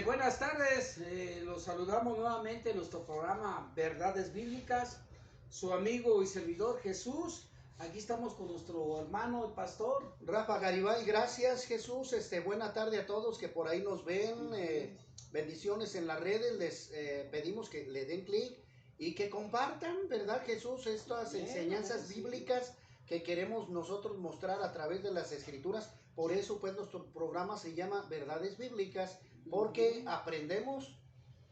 Buenas tardes, los saludamos nuevamente en nuestro programa Verdades Bíblicas, su amigo y servidor Jesús. Aquí estamos con nuestro hermano, el pastor Rafa Garibay. Gracias, Jesús. Buena tarde a todos que por ahí nos ven. Bendiciones en las redes. Les pedimos que le den clic y que compartan, ¿verdad, Jesús? Estas enseñanzas bíblicas que queremos nosotros mostrar a través de las escrituras. Por eso, pues, nuestro programa se llama Verdades Bíblicas, porque aprendemos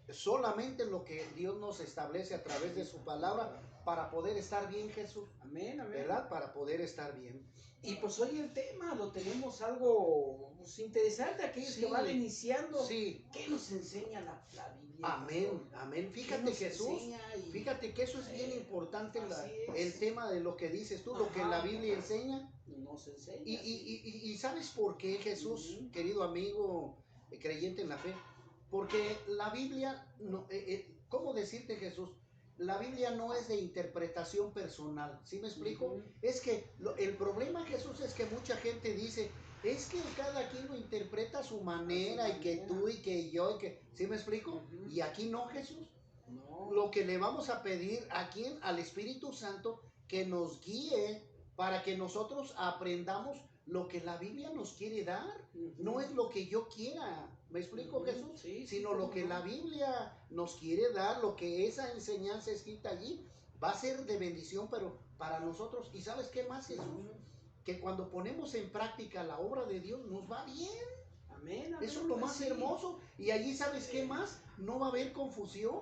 solamente lo que Dios nos establece a través de su palabra para poder estar bien, Jesús. Amén, amén. ¿Verdad? Para poder estar bien. Y pues hoy el tema lo tenemos algo interesante, aquellos que van iniciando. Sí. ¿Qué nos enseña la Biblia? Amén, amén. Fíjate, Jesús, fíjate que eso es bien importante, el tema de lo que dices tú, lo que la Biblia enseña. Nos enseña. Y ¿sabes por qué, Jesús, querido amigo creyente en la fe? Porque la Biblia, ¿cómo decirte, Jesús? La Biblia no es de interpretación personal, ¿sí me explico? Es que el problema, Jesús, es que mucha gente dice, es que cada quien lo interpreta a su manera, y que tú y que yo, y que, ¿sí me explico? Y aquí no, Jesús. No. Lo que le vamos a pedir aquí al Espíritu Santo, que nos guíe para que nosotros aprendamos lo que la Biblia nos quiere dar. No es lo que yo quiera, ¿me explico, Jesús? Sí, sino lo que la Biblia nos quiere dar, lo que esa enseñanza escrita allí va a ser de bendición, pero para nosotros. ¿Y sabes qué más, Jesús? Que cuando ponemos en práctica la obra de Dios nos va bien. Amén, amén. Eso es lo más hermoso. Y allí, ¿sabes qué más? No va a haber confusión.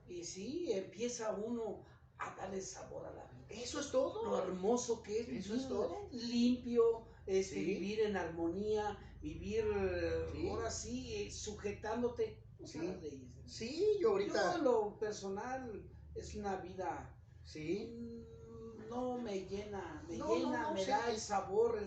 Y sí, empieza uno a darle sabor a la vida. Eso es todo. Lo hermoso que es. Eso es todo. Limpio, vivir en armonía, vivir ahora sí, sujetándote a las leyes. Sí, yo ahorita. Yo en lo personal es una vida. Sí. No me llena, me da el sabor,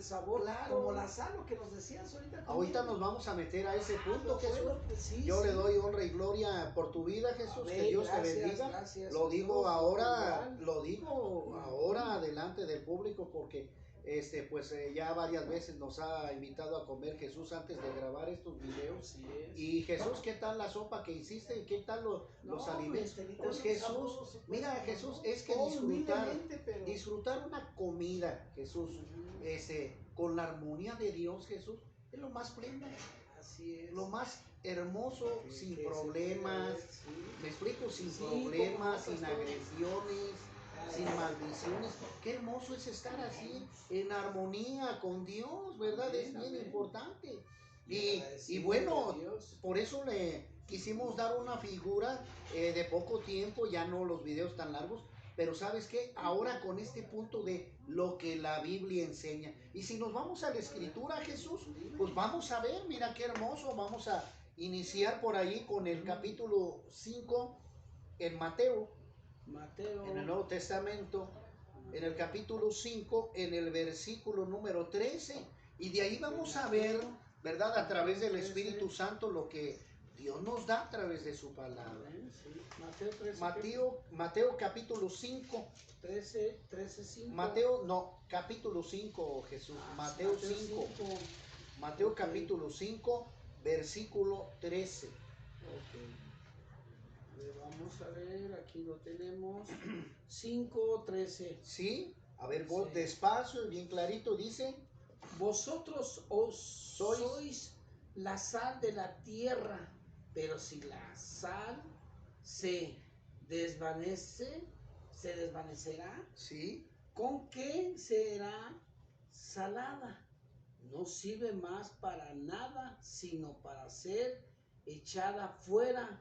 claro. Como la sal, lo que nos decías ahorita. Ahorita nos vamos a meter a ese punto, Jesús. Pues yo le doy honra y gloria por tu vida, Jesús. Amén, que Dios te bendiga. Gracias, lo digo ahora, delante del público, porque ya varias veces nos ha invitado a comer Jesús antes de grabar estos videos. Y Jesús, ¿qué tal la sopa que hiciste? ¿Y qué tal los alimentos? Pues Jesús, mira, Jesús, es que disfrutar una comida, Jesús, con la armonía de Dios, Jesús, es lo más pleno. Así es. Lo más hermoso, sin problemas, me explico, sin problemas, sin agresiones, sin maldiciones. Qué hermoso es estar así, en armonía con Dios, ¿verdad? Es bien importante. Y bueno, por eso le quisimos dar una figura de poco tiempo, ya no los videos tan largos. Pero ¿sabes qué? Ahora con este punto de lo que la Biblia enseña. Y si nos vamos a la Escritura, Jesús, pues vamos a ver, mira qué hermoso. Vamos a iniciar por ahí con el capítulo 5 en Mateo, en el Nuevo Testamento, en el capítulo 5, en el versículo número 13. Y de ahí vamos a ver, ¿verdad? A través del Espíritu Santo lo que Dios nos da a través de su palabra. Mateo 13. Mateo capítulo 5. 5. Capítulo 5, Jesús. Mateo 5. Mateo capítulo 5, versículo 13. Vamos a ver, aquí lo tenemos. 5:13. Sí, a ver, vos despacio y bien clarito dice: vosotros sois la sal de la tierra, pero si la sal se desvanecerá. Sí. ¿Con qué será salada? No sirve más para nada, sino para ser echada fuera,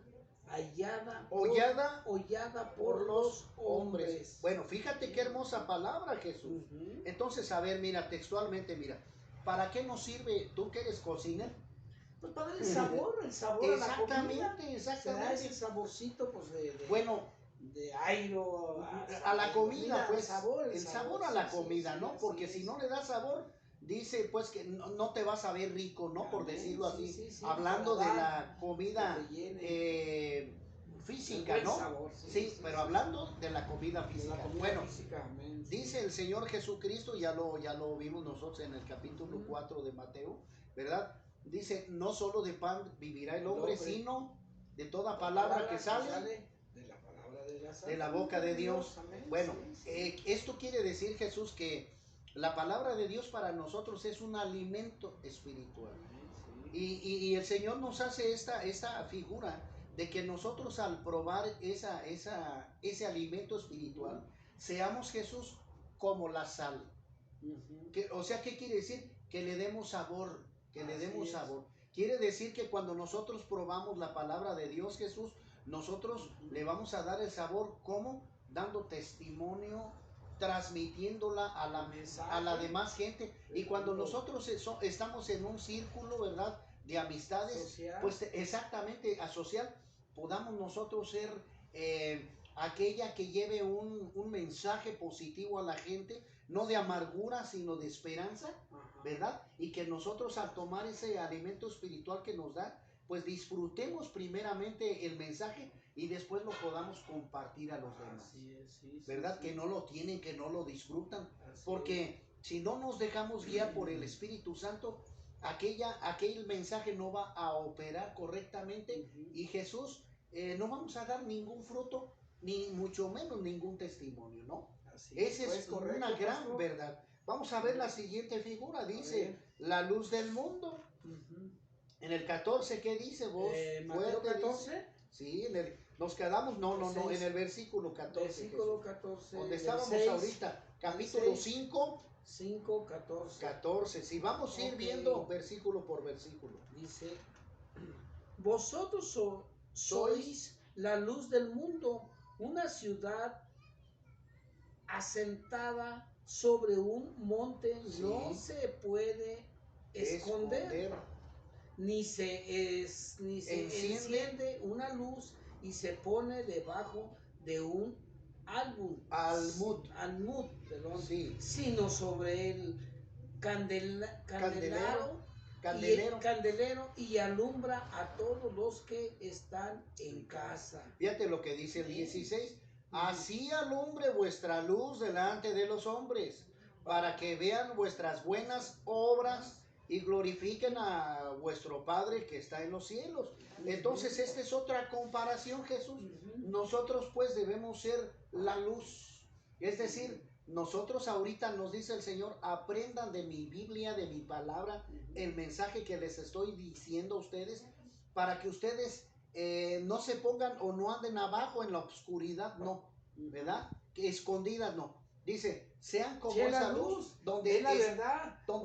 hollada por los hombres. Bueno, fíjate qué hermosa palabra, Jesús. Entonces, a ver, mira, textualmente, mira, ¿para qué nos sirve? ¿Tú que eres cocinero? Pues para dar el sabor a la comida. Exactamente. Ese saborcito, pues, de aire a la comida, pues, el sabor a la comida, ¿no? Porque si no le da sabor, dice, pues, que no te vas a ver rico, ¿no? Por decirlo así, hablando de la comida física, ¿no? Sabor, pero hablando de la comida física. Dice el Señor Jesucristo, ya lo vimos nosotros en el capítulo 4 de Mateo, ¿verdad? dice, no solo de pan vivirá el hombre, sino de toda palabra que sale de la palabra de la boca de Dios. Amén. Bueno, sí. Esto quiere decir, Jesús, que la palabra de Dios para nosotros es un alimento espiritual. Y el Señor nos hace esta figura de que nosotros al probar ese alimento espiritual, seamos, Jesús, como la sal. O sea, ¿qué quiere decir? Que le demos sabor, que le demos sabor. Quiere decir que cuando nosotros probamos la palabra de Dios, Jesús, nosotros le vamos a dar el sabor, ¿cómo? Dando testimonio, transmitiéndola a la demás gente. Y cuando nosotros estamos en un círculo, ¿verdad?, de amistades, social. Pues exactamente, a social, podamos nosotros ser aquella que lleve un mensaje positivo a la gente, no de amargura, sino de esperanza, ¿verdad? Y que nosotros al tomar ese alimento espiritual que nos da, pues disfrutemos primeramente el mensaje y después lo podamos compartir a los demás. Así es, sí, ¿verdad? Sí. Que no lo tienen, que no lo disfrutan. Así porque si no nos dejamos guiar por el Espíritu Santo, aquel mensaje no va a operar correctamente y Jesús no vamos a dar ningún fruto, ni mucho menos ningún testimonio, ¿no? Esa es correcto, una gran verdad. Vamos a ver la siguiente figura, dice, la luz del mundo. En el 14, ¿qué dice vos? Mateo 14. Dice, sí, nos quedamos, no, en el versículo 14. Versículo 14. Donde estábamos 6, ahorita, capítulo 5. 5, 14. 14, si vamos a ir viendo versículo por versículo. Dice, vosotros sois la luz del mundo, una ciudad asentada sobre un monte no se puede esconder. Ni se enciende una luz y se pone debajo de un almud, sino sobre el candelero y alumbra a todos los que están en casa. Fíjate lo que dice el 16. Así alumbre vuestra luz delante de los hombres, para que vean vuestras buenas obras y glorifiquen a vuestro Padre que está en los cielos. Entonces, esta es otra comparación, Jesús. Nosotros pues debemos ser la luz. Es decir, nosotros ahorita nos dice el Señor, aprendan de mi Biblia, de mi palabra, el mensaje que les estoy diciendo a ustedes, para que ustedes no se pongan o no anden abajo en la oscuridad, no, ¿verdad? Que escondidas, no. Dice, sean como esa luz, donde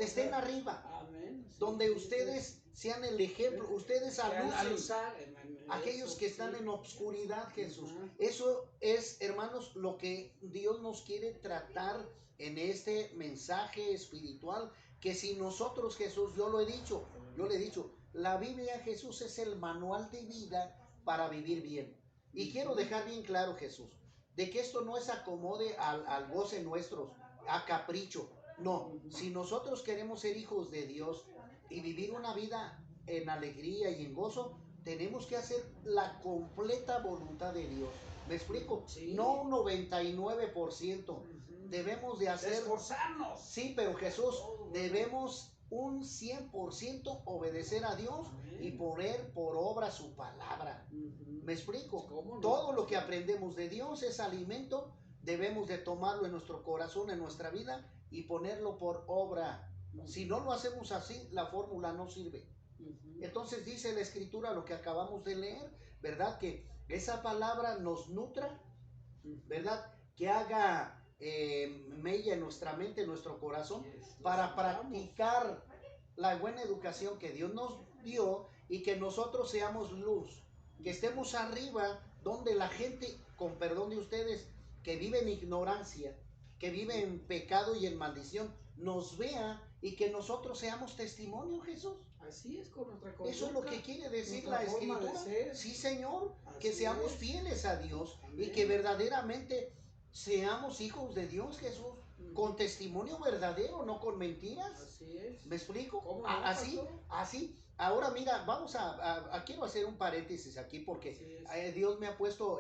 estén arriba. Amén. Donde ustedes sean el ejemplo, ustedes alucen aquellos que están en obscuridad, Jesús. Eso es, hermanos, lo que Dios nos quiere tratar en este mensaje espiritual, que si nosotros, Jesús, yo le he dicho, la Biblia, Jesús, es el manual de vida para vivir bien. Y quiero dejar bien claro, Jesús, de que esto no es acomode al goce nuestros, a capricho. No, si nosotros queremos ser hijos de Dios y vivir una vida en alegría y en gozo, tenemos que hacer la completa voluntad de Dios. ¿Me explico? Sí. No un 99%. Debemos de hacer... esforzarnos. Sí, pero Jesús, debemos un 100% obedecer a Dios y poner por obra su palabra. ¿Me explico? ¿Cómo no? Todo lo que aprendemos de Dios es alimento, debemos de tomarlo en nuestro corazón, en nuestra vida y ponerlo por obra. Si no lo hacemos así, la fórmula no sirve. Entonces dice la Escritura, lo que acabamos de leer, ¿verdad? Que esa palabra nos nutra, ¿verdad? Que haga mella en nuestra mente, en nuestro corazón, para practicar la buena educación que Dios nos dio y que nosotros seamos luz, que estemos arriba donde la gente, con perdón de ustedes, que vive en ignorancia, que vive en pecado y en maldición, nos vea y que nosotros seamos testimonio, Jesús. Así es, con nuestra conducta. Eso es lo que quiere decir la Escritura. Sí, Señor, así que seamos fieles a Dios. Amén. Y que verdaderamente seamos hijos de Dios, Jesús, con testimonio verdadero, no con mentiras. Así es. ¿Me explico? ¿Cómo Así. Ahora mira, vamos quiero hacer un paréntesis aquí porque Dios me ha puesto,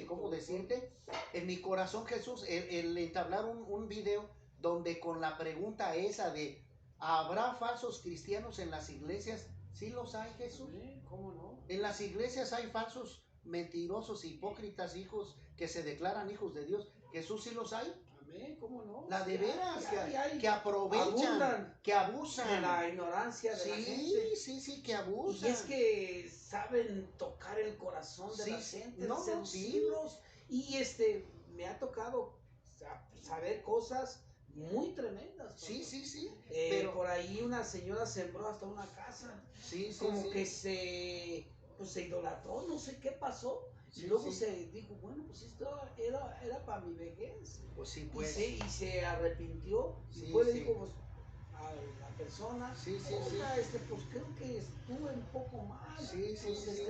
¿cómo decirte? En mi corazón, Jesús, el entablar un video donde con la pregunta esa de ¿habrá falsos cristianos en las iglesias? Sí los hay, Jesús. ¿Cómo no? En las iglesias hay falsos, mentirosos, hipócritas, hijos que se declaran hijos de Dios. Jesús sí los hay. Amén, ¿cómo no? La de Sí, veras, hay. que aprovechan, que abusan. De la ignorancia de la gente. Sí, que abusan. Y es que saben tocar el corazón de la gente, seducirlos. Y me ha tocado saber cosas muy tremendas. Sí. Pero por ahí una señora sembró hasta una casa. Como que se idolatró, no sé qué pasó. Y luego se dijo, bueno, pues esto era para mi vejez. Pues sí, pues. Y se arrepintió. Y después le dijo pues, a la persona, oiga, pues creo que estuve un poco mal.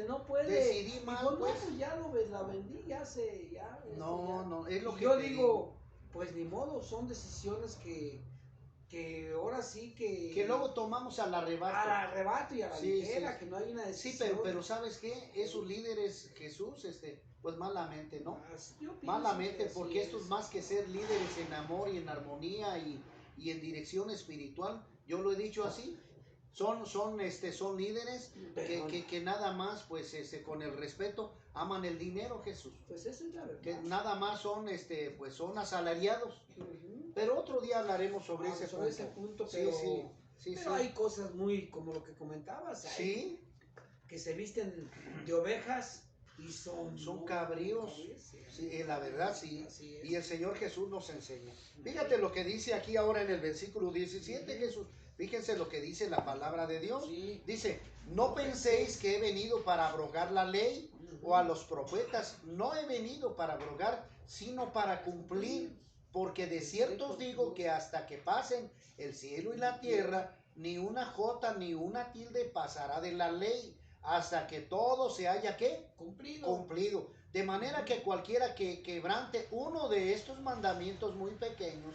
No puede. Decidí mal, pues. No, pues ya la vendí, ya. No, es lo que yo digo, pues ni modo, son decisiones que ahora sí que luego tomamos al arrebato. Al arrebato y a la ligera, que no hay una decisión. Sí, pero ¿sabes qué? Esos líderes, Jesús, pues malamente, ¿no? Yo Malamente, porque estos más que ser líderes en amor y en armonía y en dirección espiritual, yo lo he dicho así, son líderes que nada más, pues, con el respeto, aman el dinero, Jesús. Pues eso es la verdad. Que nada más son, pues, son asalariados. Pero otro día hablaremos sobre ese punto. Pero hay cosas muy, como lo que comentabas, que se visten de ovejas y son cabríos. La verdad, sí. Y el Señor Jesús nos enseña. Fíjate lo que dice aquí ahora en el versículo 17, Jesús. Fíjense lo que dice la palabra de Dios. Dice, no penséis que he venido para abrogar la ley o a los profetas. No he venido para abrogar, sino para cumplir. Porque de cierto os digo que hasta que pasen el cielo y la tierra, ni una jota ni una tilde pasará de la ley, hasta que todo se haya, ¿qué? Cumplido. De manera que cualquiera que quebrante uno de estos mandamientos muy pequeños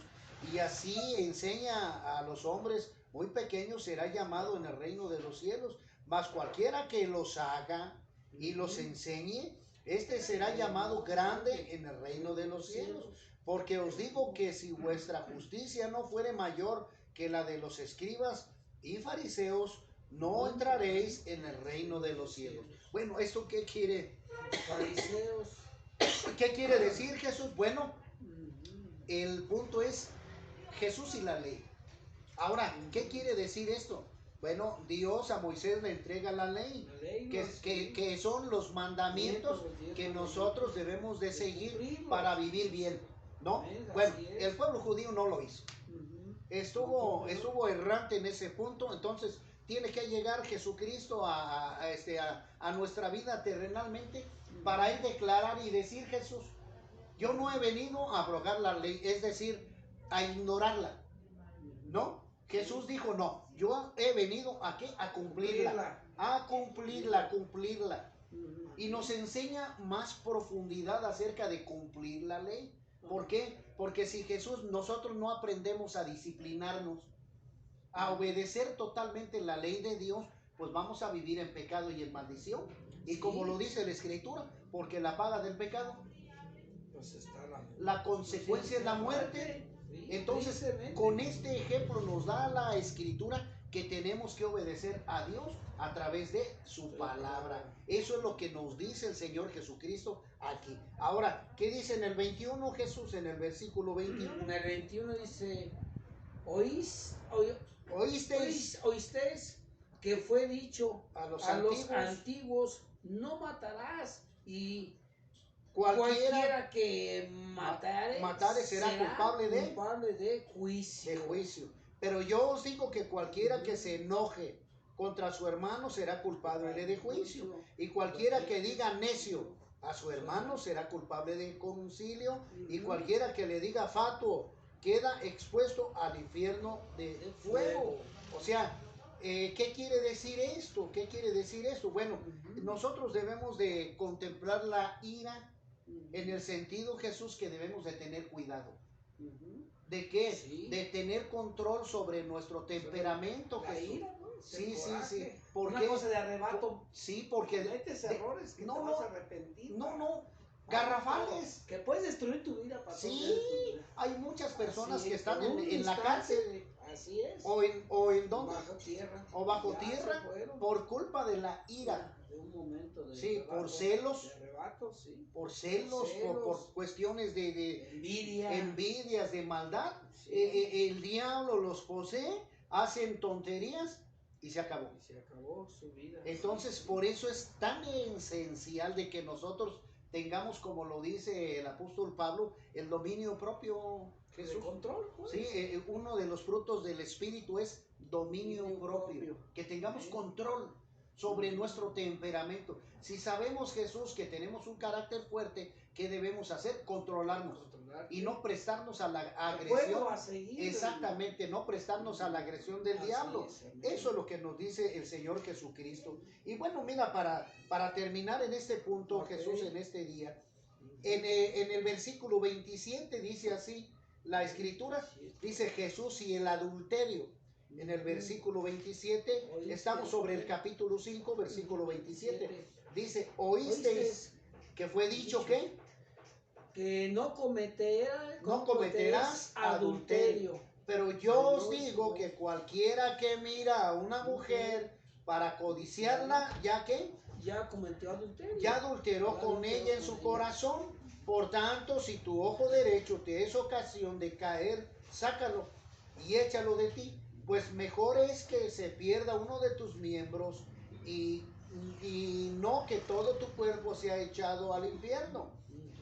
y así enseña a los hombres muy pequeños, será llamado en el reino de los cielos. Mas cualquiera que los haga y los enseñe, será llamado grande en el reino de los cielos. Porque os digo que si vuestra justicia no fuere mayor que la de los escribas y fariseos, no entraréis en el reino de los cielos. Bueno, ¿esto qué quiere? Fariseos. ¿Qué quiere decir, Jesús? Bueno, el punto es Jesús y la ley. Ahora, ¿qué quiere decir esto? Bueno, Dios a Moisés le entrega la ley, que son los mandamientos que nosotros debemos de seguir para vivir bien. ¿No? Bueno, el pueblo judío no lo hizo. Estuvo errante en ese punto. Entonces tiene que llegar Jesucristo a nuestra vida terrenalmente para él declarar y decir, Jesús, yo no he venido a abrogar la ley, es decir, a ignorarla. ¿No? Jesús dijo, no, yo he venido aquí a cumplirla. A cumplirla. Y nos enseña más profundidad acerca de cumplir la ley. ¿Por qué? Porque si nosotros no aprendemos a disciplinarnos, a obedecer totalmente la ley de Dios, pues vamos a vivir en pecado y en maldición. Y como lo dice la Escritura, porque la paga del pecado, pues está la consecuencia es la muerte. Entonces, con este ejemplo nos da la Escritura que tenemos que obedecer a Dios a través de su palabra. Eso es lo que nos dice el Señor Jesucristo aquí. Ahora, ¿qué dice en el 21 Jesús? En el versículo 21. En el 21 dice, oísteis que fue dicho a los antiguos, no matarás, y cualquiera que matare será culpable de juicio. Pero yo os digo que cualquiera que se enoje contra su hermano será culpable de juicio. Y cualquiera que diga necio a su hermano será culpable de concilio. Y cualquiera que le diga fatuo queda expuesto al infierno de fuego. O sea, ¿qué quiere decir esto? Bueno, nosotros debemos de contemplar la ira en el sentido, Jesús, que debemos de tener cuidado. ¿De qué? Sí. De tener control sobre nuestro temperamento, Jesús. Ira, ¿no? Sí. ¿Por qué? Una cosa de arrebato. Sí, porque cometes errores que no vas a arrepentir. Garrafales. Que puedes destruir tu vida, pastor. Sí, hay muchas personas que están en la cárcel. Así es. ¿O en dónde? Bajo tierra. O bajo tierra por culpa de la ira. De un momento de sí, arrebato, por celos. De arrebato, sí. Por celos, por cuestiones de envidias, de maldad. Sí. El diablo los posee, hacen tonterías y se acabó. Y se acabó su vida. Entonces, por eso es tan esencial de que nosotros tengamos, como lo dice el apóstol Pablo, el dominio propio. Jesús. El control, pues. Sí, uno de los frutos del Espíritu es dominio propio. Que tengamos control sobre nuestro temperamento. Si sabemos, Jesús, que tenemos un carácter fuerte, ¿qué debemos hacer? Controlarnos. Y no prestarnos a la agresión. Exactamente, no prestarnos a la agresión del diablo. Eso es lo que nos dice el Señor Jesucristo. Y bueno, mira, para terminar en este punto, Jesús, en este día, en el versículo 27 dice así, la Escritura dice Jesús y el adulterio. En el versículo 27, estamos sobre el capítulo 5, versículo 27. Dice, ¿oísteis que fue dicho qué? Que no cometerás adulterio. Pero yo os digo que cualquiera que mira a una mujer para codiciarla, ¿ya qué? Ya cometió adulterio. Ya adulteró con ella en su corazón. Por tanto, si tu ojo derecho te es ocasión de caer, sácalo y échalo de ti. Pues mejor es que se pierda uno de tus miembros y no que todo tu cuerpo sea echado al infierno.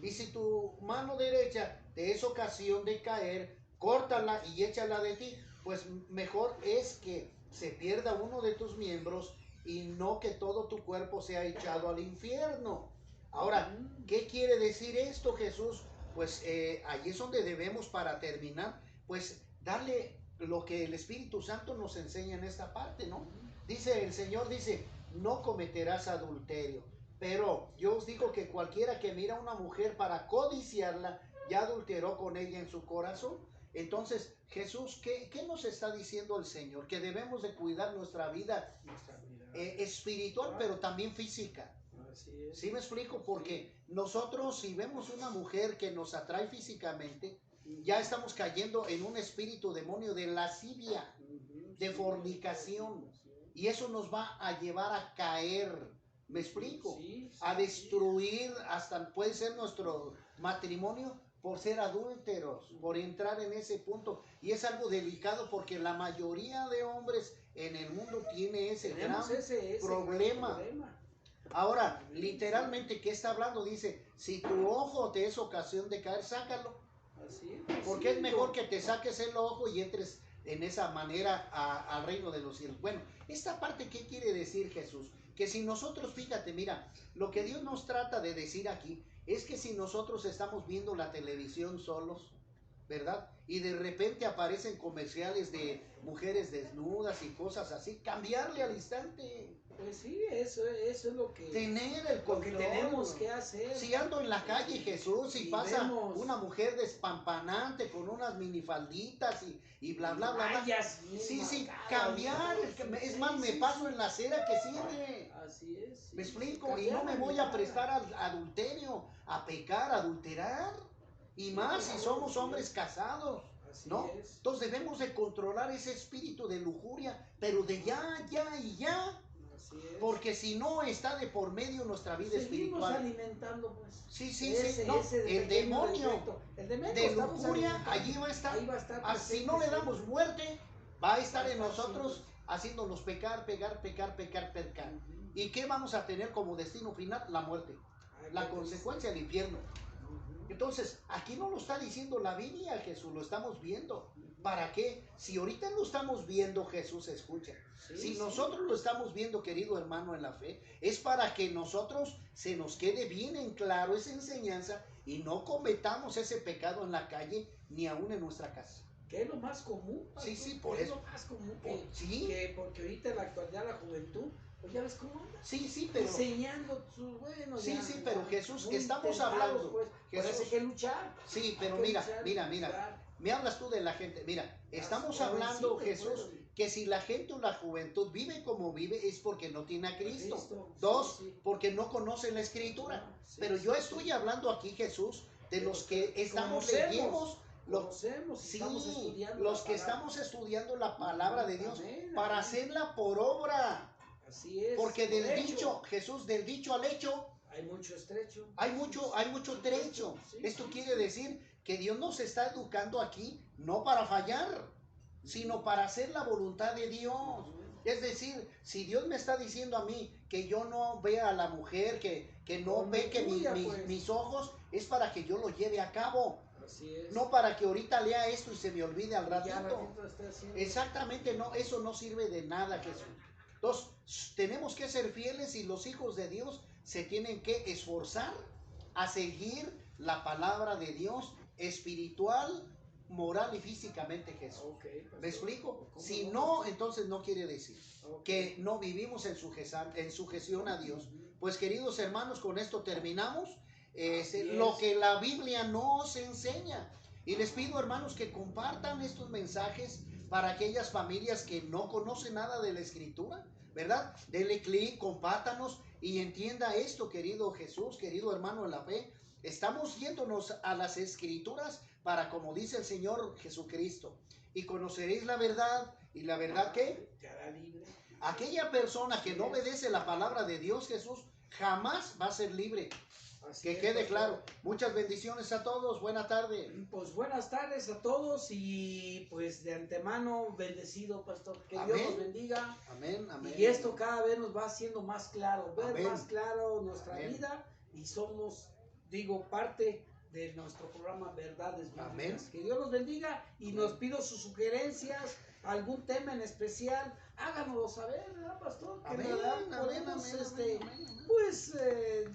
Y si tu mano derecha te es ocasión de caer, córtala y échala de ti. Pues mejor es que se pierda uno de tus miembros y no que todo tu cuerpo sea echado al infierno. Ahora, ¿qué quiere decir esto, Jesús? Pues allí es donde debemos, para terminar, pues darle lo que el Espíritu Santo nos enseña en esta parte, ¿no? Dice, el Señor dice, no cometerás adulterio. Pero yo os digo que cualquiera que mira a una mujer para codiciarla, ya adulteró con ella en su corazón. Entonces, Jesús, ¿qué nos está diciendo el Señor? Que debemos de cuidar nuestra vida espiritual, pero también física. ¿Sí me explico? Porque nosotros, si vemos una mujer que nos atrae físicamente, ya estamos cayendo en un espíritu demonio de lascivia, de fornicación. Y eso nos va a llevar a caer. ¿Me explico? A destruir, hasta puede ser nuestro matrimonio, por ser adúlteros, por entrar en ese punto. Y es algo delicado porque la mayoría de hombres en el mundo tiene ese gran problema. Ahora, literalmente, ¿qué está hablando? Dice, si tu ojo te es ocasión de caer, sácalo. Porque es mejor que te saques el ojo y entres en esa manera al reino de los cielos. Bueno, esta parte, ¿qué quiere decir Jesús? Que si nosotros, fíjate, mira, lo que Dios nos trata de decir aquí es que si nosotros estamos viendo la televisión solos, ¿verdad? Y de repente aparecen comerciales de mujeres desnudas y cosas así, cambiarle al instante. Pues sí, eso es lo que... Tener el control. Lo que tenemos que hacer. Si ando en la calle, Jesús, y pasa una mujer despampanante con unas minifalditas y bla, bla, bla, bla. Sí, cambiar. Es más, me paso en la acera que sigue. Así es. Sí, ¿me explico? Y no me voy a prestar al adulterio, a pecar, a adulterar. Y más si somos hombres casados, ¿no? Entonces debemos de controlar ese espíritu de lujuria, pero de ya. Porque si no está de por medio nuestra vida espiritual. Alimentando, pues. Sí. No, el demonio de lujuria allí va a estar. Si no le damos muerte, va a estar en nosotros haciéndonos pecar. ¿Y qué vamos a tener como destino final? La muerte. La consecuencia, el infierno. Entonces, aquí no lo está diciendo la Biblia, Jesús, lo estamos viendo. ¿Para qué? Si ahorita lo estamos viendo, Jesús, escucha. Si nosotros lo estamos viendo, querido hermano en la fe, es para que nosotros se nos quede bien en claro esa enseñanza y no cometamos ese pecado en la calle ni aún en nuestra casa. Que es lo más común. Sí, por eso. Es lo más común que porque ahorita en la actualidad la juventud, pues ya ves cómo anda. Sí, pero... enseñando sus buenos. Sí, pero Jesús, que estamos hablando. Pues, Jesús, por eso hay que luchar. Sí, pero mira. Me hablas tú de la gente. Mira, estamos hablando, Jesús, que si la gente o la juventud vive como vive es porque no tiene a Cristo. Dos, porque no conocen la Escritura. Pero yo estoy hablando aquí, Jesús, de los que estamos conocemos, sí, estamos estudiando los que estamos estudiando la palabra de Dios para hacerla por obra. Así es. Porque del dicho, Jesús, del dicho al hecho, hay mucho estrecho. Hay mucho trecho. Sí, Esto quiere decir que Dios nos está educando aquí no para fallar, sino para hacer la voluntad de Dios. Es decir, si Dios me está diciendo a mí que yo no vea a la mujer, que no peque mis ojos, es para que yo lo lleve a cabo. Así es. No para que ahorita lea esto y se me olvide al ratito. ratito Exactamente, no, eso no sirve de nada, Jesús. Entonces, tenemos que ser fieles y los hijos de Dios se tienen que esforzar a seguir la palabra de Dios espiritual, moral y físicamente, Jesús. ¿Me explico? Si no, entonces no quiere decir que no vivimos en sujeción a Dios. Pues queridos hermanos, con esto terminamos. Lo que la Biblia nos enseña. Y les pido, hermanos, que compartan estos mensajes para aquellas familias que no conocen nada de la Escritura, ¿verdad? Dele clic, compártanos y entienda esto, querido Jesús, querido hermano en la fe. Estamos yéndonos a las Escrituras para, como dice el Señor Jesucristo, y conoceréis la verdad, y la verdad ¿qué? Te hará libre. Aquella persona que no obedece la palabra de Dios, Jesús, jamás va a ser libre. Que quede claro. Muchas bendiciones a todos. Buena tarde. Pues buenas tardes a todos y pues de antemano bendecido, pastor. Que Amén. Dios nos bendiga. Amén, amén. Y esto cada vez nos va haciendo más claro, ver Amén. más claro nuestra Amén. vida y somos, digo, parte de nuestro programa Verdades Bíblicas. Amén. Que Dios nos bendiga y Amén. nos pido sus sugerencias, algún tema en especial, háganoslo saber, ¿verdad, pastor? Que Amén, podemos, amén. pues,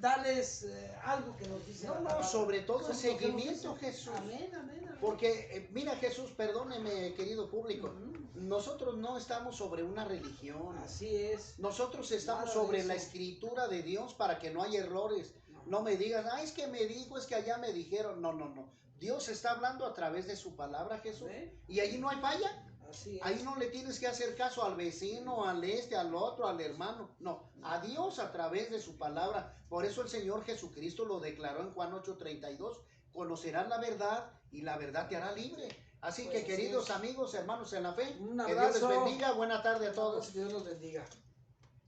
darles algo que nos dice la palabra. Sobre todo el Son seguimiento, lo que nos dice. Jesús. Amén, amén, amén. Porque, mira, Jesús, perdóneme, querido público, nosotros no estamos sobre una religión. Así es. Nosotros estamos Nada sobre de la eso. Escritura de Dios para que no haya errores. No me digas, es que me dijo, es que allá me dijeron. No. Dios está hablando a través de su palabra, Jesús. Amén. Y ahí no hay falla. Así es. Ahí no le tienes que hacer caso al vecino, al al otro, al hermano. No, a Dios a través de su palabra. Por eso el Señor Jesucristo lo declaró en Juan 8:32. Conocerás la verdad y la verdad te hará libre. Así Pues que, queridos amigos, hermanos en la fe, Un que Dios abrazo. les bendiga. Buena tarde a todos. Dios los bendiga.